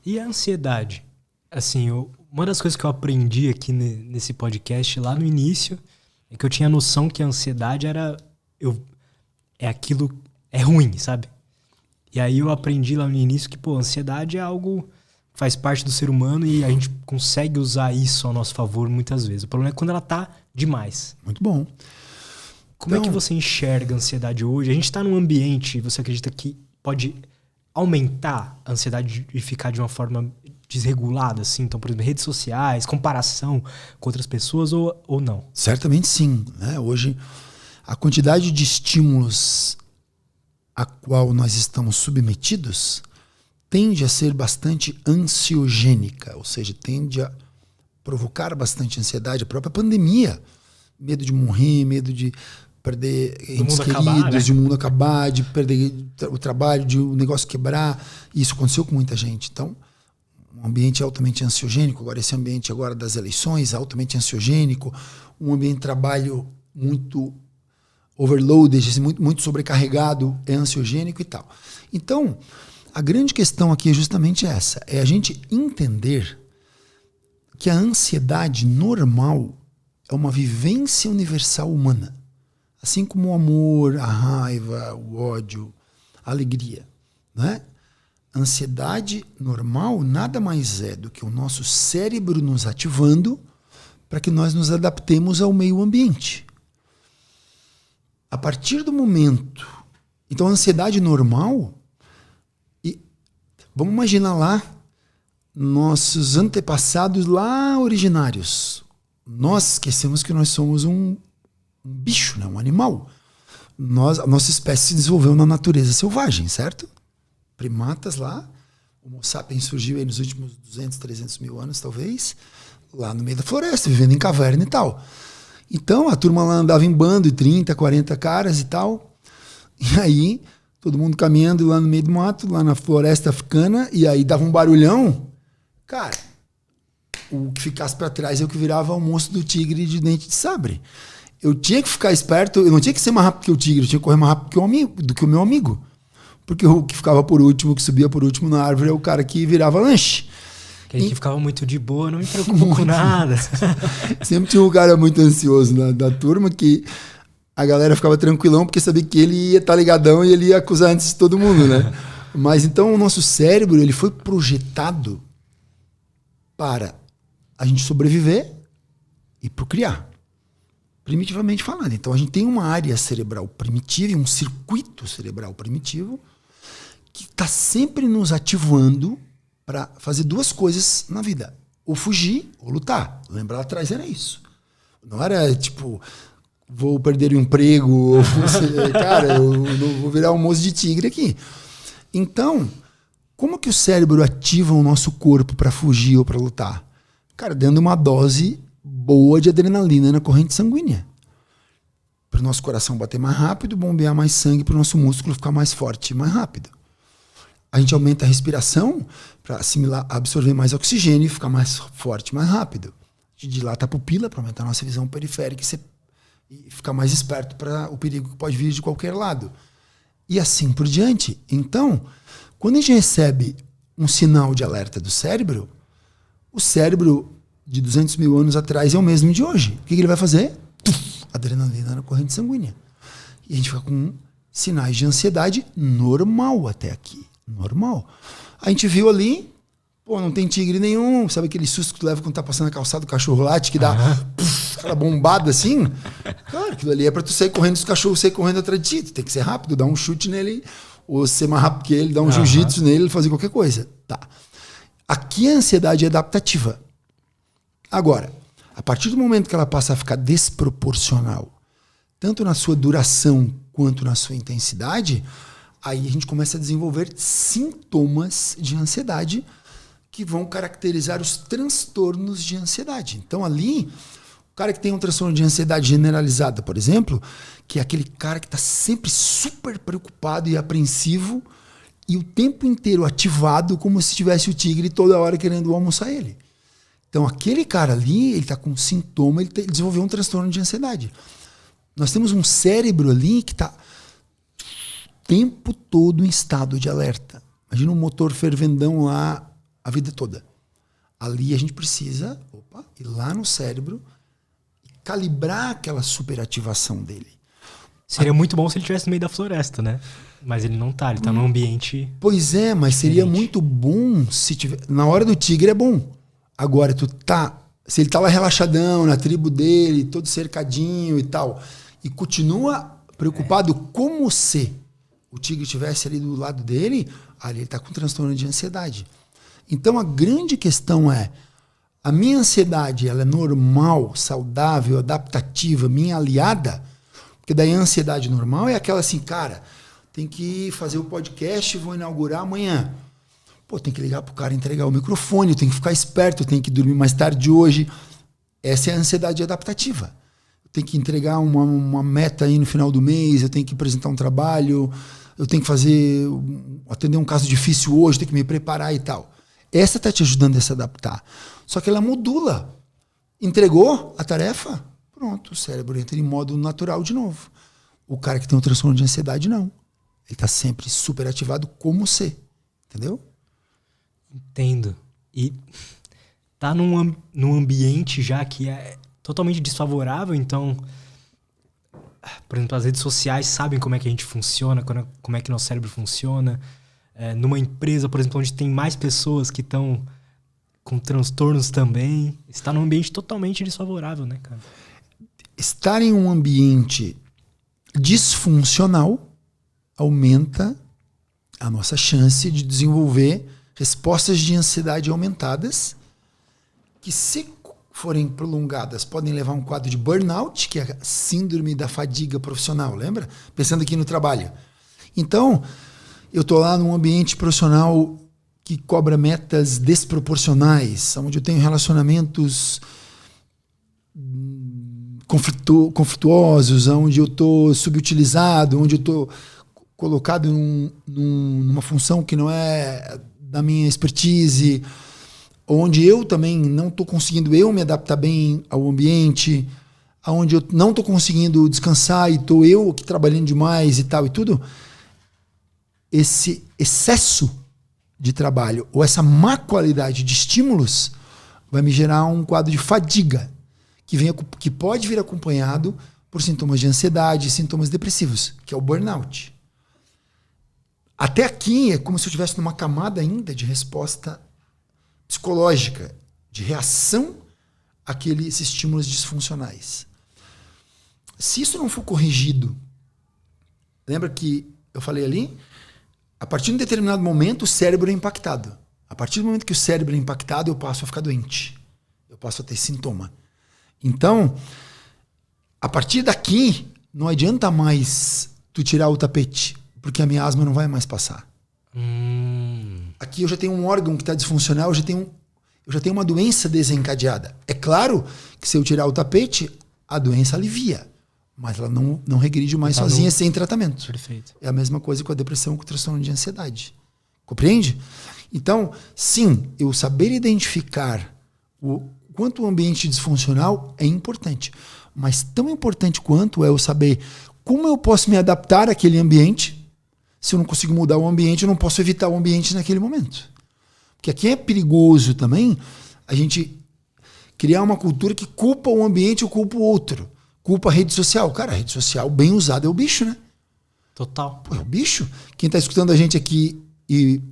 E a ansiedade? Assim, uma das coisas que eu aprendi aqui nesse podcast lá no início é que eu tinha a noção que a ansiedade é ruim, sabe? E aí eu aprendi lá no início que, pô, a ansiedade é algo que faz parte do ser humano e a gente consegue usar isso ao nosso favor muitas vezes. O problema é quando ela tá demais. Muito bom. Como é que você enxerga a ansiedade hoje? A gente tá num ambiente, você acredita que pode aumentar a ansiedade e ficar de uma forma desregulada, assim? Então, por exemplo, redes sociais, comparação com outras pessoas ou não? Certamente sim, né? Hoje, a quantidade de estímulos a qual nós estamos submetidos tende a ser bastante ansiogênica, ou seja, tende a provocar bastante ansiedade. A própria pandemia, medo de morrer, medo de perder entes queridos, de o mundo acabar, de perder o trabalho, de o negócio quebrar. Isso aconteceu com muita gente. Então, um ambiente altamente ansiogênico, agora esse ambiente agora das eleições, altamente ansiogênico, um ambiente de trabalho muito overloaded, assim, muito sobrecarregado, é ansiogênico e tal. Então, a grande questão aqui é justamente essa, é a gente entender que a ansiedade normal é uma vivência universal humana. Assim como o amor, a raiva, o ódio, a alegria. Né? A ansiedade normal nada mais é do que o nosso cérebro nos ativando para que nós nos adaptemos ao meio ambiente. A partir do momento... Então, a ansiedade normal... Vamos imaginar lá nossos antepassados lá originários. Nós esquecemos que nós somos um bicho, né? Um animal. A nossa espécie se desenvolveu na natureza selvagem, certo? Primatas lá, o Homo sapiens surgiu aí nos últimos 200, 300 mil anos, talvez, lá no meio da floresta, vivendo em caverna e tal. Então, a turma lá andava em bando, de 30, 40 caras e tal. E aí, todo mundo caminhando lá no meio do mato, lá na floresta africana, e aí dava um barulhão. Cara, o que ficasse para trás é o que virava almoço do tigre de dente de sabre. Eu tinha que ficar esperto, eu não tinha que ser mais rápido que o tigre, eu tinha que correr mais rápido do que o meu amigo. Porque o que ficava por último, o que subia por último na árvore é o cara que virava lanche. Aquele que ficava muito de boa, não me preocupo com nada. Sempre tinha um cara muito ansioso da turma que a galera ficava tranquilão porque sabia que ele ia estar ligadão e ele ia acusar antes de todo mundo, né? Mas então o nosso cérebro ele foi projetado para a gente sobreviver e procriar. Primitivamente falando. Então a gente tem uma área cerebral primitiva e um circuito cerebral primitivo que está sempre nos ativando para fazer duas coisas na vida. Ou fugir ou lutar. Lembrar lá atrás era isso. Não era tipo, vou perder o emprego, ou cara, eu vou virar um moço de tigre aqui. Então, como que o cérebro ativa o nosso corpo para fugir ou para lutar? Cara, dando uma dose boa de adrenalina na corrente sanguínea. Para o nosso coração bater mais rápido, bombear mais sangue para o nosso músculo ficar mais forte e mais rápido. A gente aumenta a respiração para absorver mais oxigênio e ficar mais forte, mais rápido. A gente dilata a pupila para aumentar a nossa visão periférica e ficar mais esperto para o perigo que pode vir de qualquer lado. E assim por diante. Então, quando a gente recebe um sinal de alerta do cérebro, o cérebro de 200 mil anos atrás é o mesmo de hoje. O que ele vai fazer? Adrenalina na corrente sanguínea. E a gente fica com sinais de ansiedade normal até aqui. Normal. A gente viu ali, pô, não tem tigre nenhum. Sabe aquele susto que tu leva quando tá passando a calçada do cachorro late, que dá aquela bombada assim? Cara, aquilo ali é pra tu sair correndo, os cachorros saírem correndo atrás de ti. Tu tem que ser rápido, dar um chute nele, ou ser mais rápido que ele, dar um jiu-jitsu nele, fazer qualquer coisa. Tá. Aqui a ansiedade é adaptativa. Agora, a partir do momento que ela passa a ficar desproporcional, tanto na sua duração quanto na sua intensidade, aí a gente começa a desenvolver sintomas de ansiedade que vão caracterizar os transtornos de ansiedade. Então ali, o cara que tem um transtorno de ansiedade generalizada, por exemplo, que é aquele cara que está sempre super preocupado e apreensivo e o tempo inteiro ativado como se tivesse o tigre toda hora querendo almoçar ele. Então aquele cara ali, ele está com sintoma, ele desenvolveu um transtorno de ansiedade. Nós temos um cérebro ali que está o tempo todo em estado de alerta. Imagina um motor fervendão lá a vida toda. Ali a gente precisa ir lá no cérebro e calibrar aquela superativação dele. Seria muito bom se ele estivesse no meio da floresta, né? Mas ele não tá, ele tá num ambiente... Pois é, mas seria muito bom se tiver... Na hora do tigre é bom. Agora, se ele tá lá relaxadão, na tribo dele, todo cercadinho e tal, e continua preocupado como se o tigre estivesse ali do lado dele, ali ele tá com transtorno de ansiedade. Então, a grande questão é, a minha ansiedade, ela é normal, saudável, adaptativa, minha aliada? Porque daí a ansiedade normal é aquela assim, cara, tem que fazer o podcast, vou inaugurar amanhã. Pô, tem que ligar pro cara entregar o microfone, eu tenho que ficar esperto, eu tenho que dormir mais tarde hoje. Essa é a ansiedade adaptativa. Eu tenho que entregar uma meta aí no final do mês, eu tenho que apresentar um trabalho, eu tenho que atender um caso difícil hoje, tenho que me preparar e tal. Essa tá te ajudando a se adaptar. Só que ela modula. Entregou a tarefa? Pronto, o cérebro entra em modo natural de novo. O cara que tem um transtorno de ansiedade, não. Ele tá sempre super ativado como ser. Entendeu? Entendo. E tá num ambiente já que é totalmente desfavorável, então, por exemplo, as redes sociais sabem como é que a gente funciona, como é que nosso cérebro funciona. Numa empresa, por exemplo, onde tem mais pessoas que estão com transtornos também, está num ambiente totalmente desfavorável, né, cara? Estar em um ambiente disfuncional aumenta a nossa chance de desenvolver respostas de ansiedade aumentadas, que se forem prolongadas podem levar a um quadro de burnout, que é a síndrome da fadiga profissional, lembra? Pensando aqui no trabalho. Então, eu estou lá num ambiente profissional que cobra metas desproporcionais, onde eu tenho relacionamentos conflituosos, onde eu estou subutilizado, onde eu estou colocado numa função que não é da minha expertise, onde eu também não estou conseguindo me adaptar bem ao ambiente, onde eu não estou conseguindo descansar e estou eu aqui trabalhando demais e tal e tudo. Esse excesso de trabalho ou essa má qualidade de estímulos vai me gerar um quadro de fadiga que pode vir acompanhado por sintomas de ansiedade, sintomas depressivos, que é o burnout. Até aqui é como se eu estivesse numa camada ainda de resposta psicológica, de reação àqueles estímulos disfuncionais. Se isso não for corrigido, lembra que eu falei ali? A partir de um determinado momento, o cérebro é impactado. A partir do momento que o cérebro é impactado, eu passo a ficar doente. Eu passo a ter sintoma. Então, a partir daqui, não adianta mais tu tirar o tapete, porque a minha asma não vai mais passar. Aqui eu já tenho um órgão que está disfuncional, eu já tenho uma doença desencadeada. É claro que se eu tirar o tapete, a doença alivia. Mas ela não regride mais sozinha sem tratamento. Perfeito. É a mesma coisa com a depressão, com o transtorno de ansiedade. Compreende? Então, sim, eu saber identificar o quanto o ambiente disfuncional é importante. Mas tão importante quanto é eu saber como eu posso me adaptar àquele ambiente. Se eu não consigo mudar o ambiente, eu não posso evitar o ambiente naquele momento. Porque aqui é perigoso também a gente criar uma cultura que culpa o ambiente ou culpa o outro. Culpa a rede social. Cara, a rede social bem usada é o bicho, né? Total. Pô, é o bicho. Quem está escutando a gente aqui e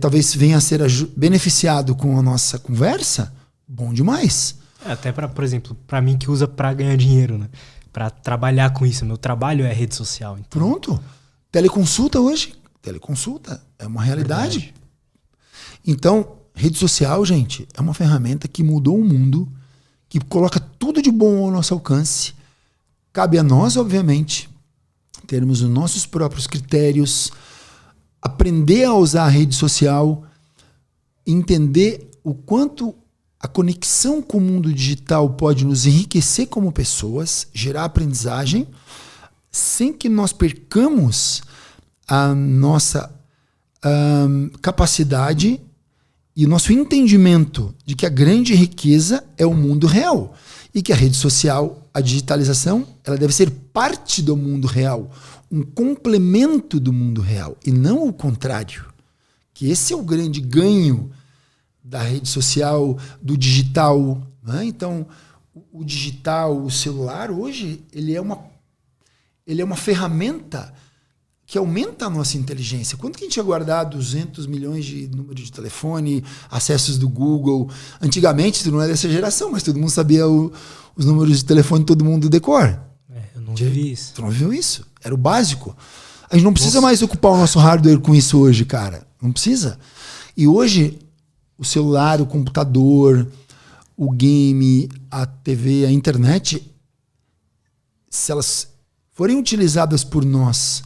talvez venha a ser beneficiado com a nossa conversa, bom demais. Até, por exemplo, para mim que usa para ganhar dinheiro, né? Para trabalhar com isso. Meu trabalho é rede social. Então... Pronto. Teleconsulta hoje. Teleconsulta é uma realidade. Verdade. Então, rede social, gente, é uma ferramenta que mudou o mundo, que coloca tudo de bom ao nosso alcance. Cabe a nós, obviamente, termos os nossos próprios critérios, aprender a usar a rede social, entender o quanto a conexão com o mundo digital pode nos enriquecer como pessoas, gerar aprendizagem, sem que nós percamos a nossa capacidade e o nosso entendimento de que a grande riqueza é o mundo real e que a rede social, a digitalização, ela deve ser parte do mundo real, um complemento do mundo real e não o contrário, Que esse é o grande ganho da rede social, do digital. Né? Então, o digital, o celular, hoje, ele é uma ferramenta que aumenta a nossa inteligência. Quanto que a gente ia guardar 200 milhões de números de telefone, acessos do Google? Antigamente, tu não é dessa geração, mas todo mundo sabia os números de telefone, todo mundo decor. Eu não vivi isso. Tu não viu isso? Era o básico. A gente não precisa mais ocupar o nosso hardware com isso hoje, cara. Não precisa. E hoje, o celular, o computador, o game, a TV, a internet, se elas forem utilizadas por nós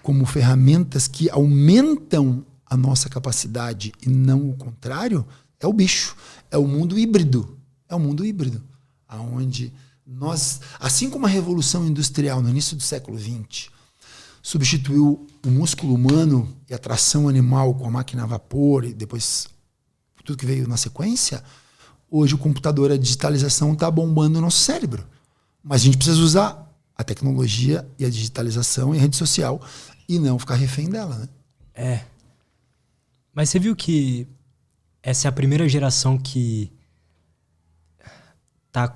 como ferramentas que aumentam a nossa capacidade e não o contrário, é o bicho. É o mundo híbrido. É o mundo híbrido. Onde nós, assim como a Revolução Industrial no início do século XX substituiu o músculo humano e a tração animal com a máquina a vapor e depois tudo que veio na sequência, hoje o computador, a digitalização está bombando o nosso cérebro. Mas a gente precisa usar a tecnologia e a digitalização e a rede social e não ficar refém dela, né? Mas você viu que essa é a primeira geração que tá...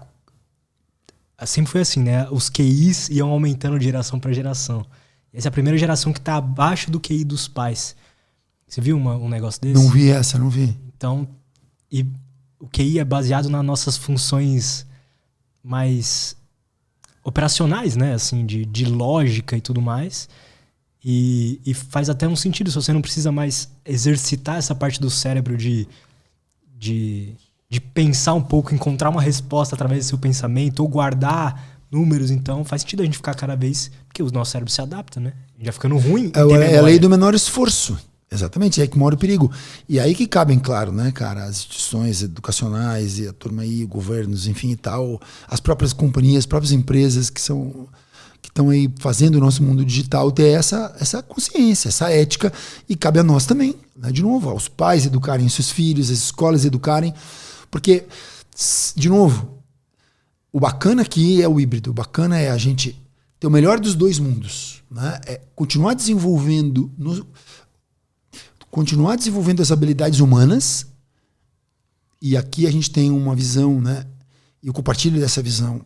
Sempre foi assim, né? Os QIs iam aumentando de geração para geração. Essa é a primeira geração que tá abaixo do QI dos pais. Você viu um negócio desse? Não vi essa, não vi. Então, e o QI é baseado nas nossas funções mais operacionais, né? Assim, de lógica e tudo mais. E faz até um sentido se você não precisa mais exercitar essa parte do cérebro de pensar um pouco, encontrar uma resposta através do seu pensamento ou guardar números. Então faz sentido a gente ficar cada vez... Porque o nosso cérebro se adapta, né? A gente vai ficando ruim. É a lei do menor esforço. Exatamente, é aí que mora o perigo. E aí que cabem, claro, né, cara, as instituições educacionais e a turma aí, governos, enfim e tal, as próprias companhias, as próprias empresas que estão aí fazendo o nosso mundo digital ter essa consciência, essa ética, e cabe a nós também, né? De novo, aos pais educarem seus filhos, as escolas educarem, porque, de novo, o bacana aqui é o híbrido, o bacana é a gente ter o melhor dos dois mundos, né? É continuar desenvolvendo as habilidades humanas, e aqui a gente tem uma visão, né? E eu compartilho dessa visão,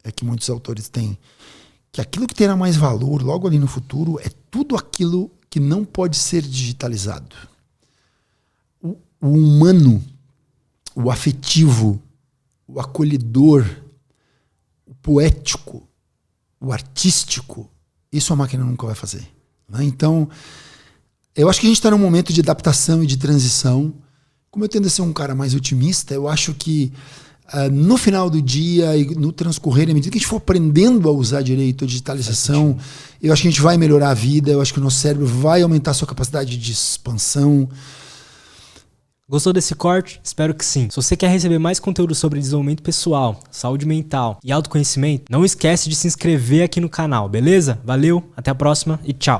é que muitos autores têm, que aquilo que terá mais valor logo ali no futuro é tudo aquilo que não pode ser digitalizado. O humano, o afetivo, o acolhedor, o poético, o artístico, isso a máquina nunca vai fazer, né? Então, eu acho que a gente está num momento de adaptação e de transição. Como eu tendo a ser um cara mais otimista, eu acho que no final do dia e no transcorrer, à medida que a gente for aprendendo a usar direito a digitalização, eu acho que a gente vai melhorar a vida, eu acho que o nosso cérebro vai aumentar a sua capacidade de expansão. Gostou desse corte? Espero que sim. Se você quer receber mais conteúdo sobre desenvolvimento pessoal, saúde mental e autoconhecimento, não esquece de se inscrever aqui no canal, beleza? Valeu, até a próxima e tchau!